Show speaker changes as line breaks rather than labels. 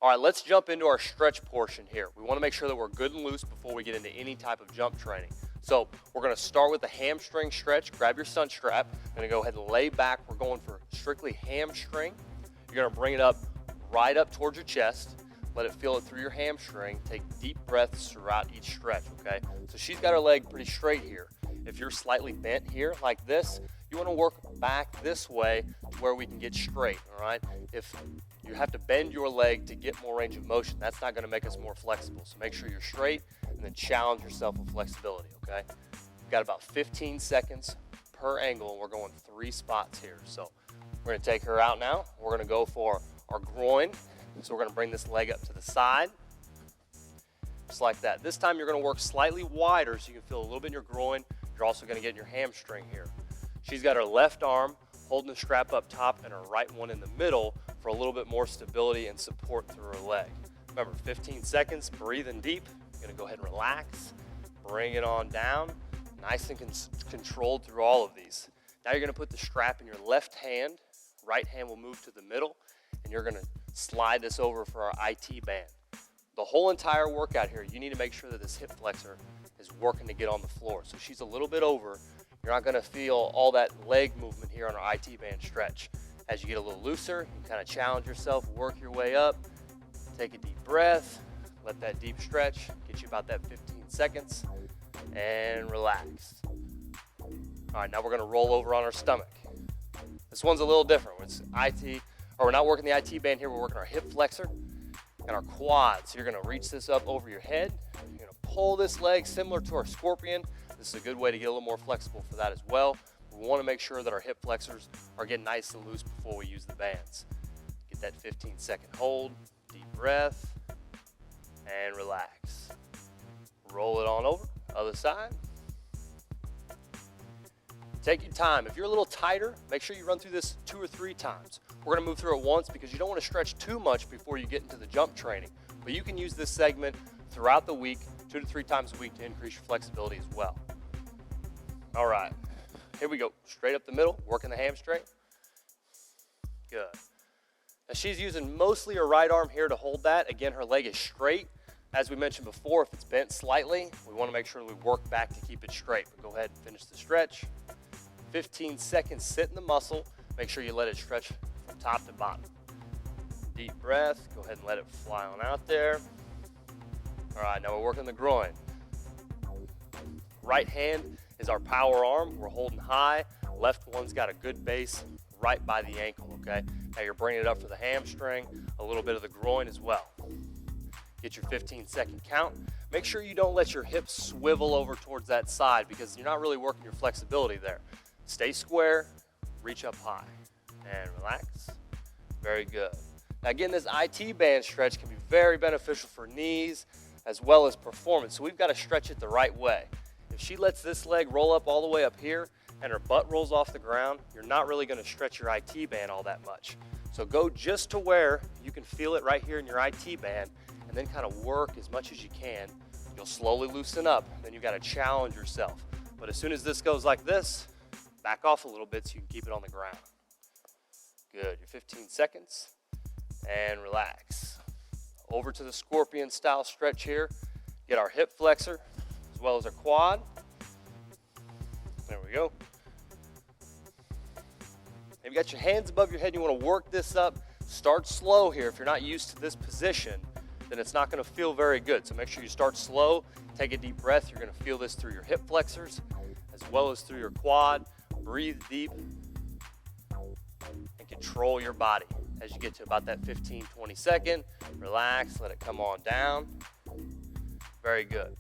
All right, let's jump into our stretch portion here. We want to make sure that we're good and loose before we get into any type of jump training. So we're going to start with the hamstring stretch. Grab your sun strap. I'm going to go ahead and lay back. We're going for strictly hamstring. You're going to bring it up right up towards your chest. Let it feel it through your hamstring. Take deep breaths throughout each stretch, okay? So she's got her leg pretty straight here. If you're slightly bent here like this, you want to work back this way to where we can get straight, all right? If you have to bend your leg to get more range of motion, that's not going to make us more flexible. So make sure you're straight and then challenge yourself with flexibility, okay? We've got about 15 seconds per angle, and we're going 3 spots here. So we're going to take her out now. We're going to go for our groin. So we're going to bring this leg up to the side, just like that. This time you're going to work slightly wider so you can feel a little bit in your groin. You're also going to get in your hamstring here. She's got her left arm holding the strap up top and her right one in the middle for a little bit more stability and support through her leg. Remember, 15 seconds, breathing deep. You're going to go ahead and relax, bring it on down, nice and controlled through all of these. Now you're going to put the strap in your left hand. Right hand will move to the middle, and you're going to slide this over for our IT band. The whole entire workout here, you need to make sure that this hip flexor is working to get on the floor. So she's a little bit over. You're not going to feel all that leg movement here on our IT band stretch. As you get a little looser, you kind of challenge yourself, work your way up, take a deep breath, let that deep stretch get you about that 15 seconds, and relax. All right, now we're going to roll over on our stomach. This one's a little different. We're not working the IT band here, we're working our hip flexor and our quads. So you're going to reach this up over your head. You're going to pull this leg similar to our scorpion. This is a good way to get a little more flexible for that as well. We want to make sure that our hip flexors are getting nice and loose before we use the bands. Get that 15-second hold, deep breath, and relax. Roll it on over, other side. Take your time. If you're a little tighter, make sure you run through this 2 or 3 times. We're going to move through it once because you don't want to stretch too much before you get into the jump training. But you can use this segment throughout the week, 2 to 3 times a week to increase your flexibility as well. All right, here we go. Straight up the middle, working the hamstring. Good. Now she's using mostly her right arm here to hold that. Again, her leg is straight. As we mentioned before, if it's bent slightly, we want to make sure we work back to keep it straight. But go ahead and finish the stretch. 15 seconds, sit in the muscle. Make sure you let it stretch from top to bottom. Deep breath, go ahead and let it fly on out there. All right, now we're working the groin. Right hand is our power arm. We're holding high. Left one's got a good base right by the ankle, okay? Now you're bringing it up for the hamstring, a little bit of the groin as well. Get your 15-second count. Make sure you don't let your hips swivel over towards that side because you're not really working your flexibility there. Stay square, reach up high, and relax. Very good. Now again, this IT band stretch can be very beneficial for knees as well as performance. So we've got to stretch it the right way. If she lets this leg roll up all the way up here and her butt rolls off the ground, you're not really going to stretch your IT band all that much. So go just to where you can feel it right here in your IT band and then kind of work as much as you can. You'll slowly loosen up, then you've got to challenge yourself. But as soon as this goes like this, back off a little bit so you can keep it on the ground. Good, your 15 seconds, and relax. Over to the scorpion style stretch here. Get our hip flexor as well as our quad. There we go. If you got your hands above your head, you want to work this up. Start slow here. If you're not used to this position, then it's not going to feel very good. So make sure you start slow. Take a deep breath. You're going to feel this through your hip flexors as well as through your quad. Breathe deep and control your body. As you get to about that 15-20 second, relax, let it come on down. Very good.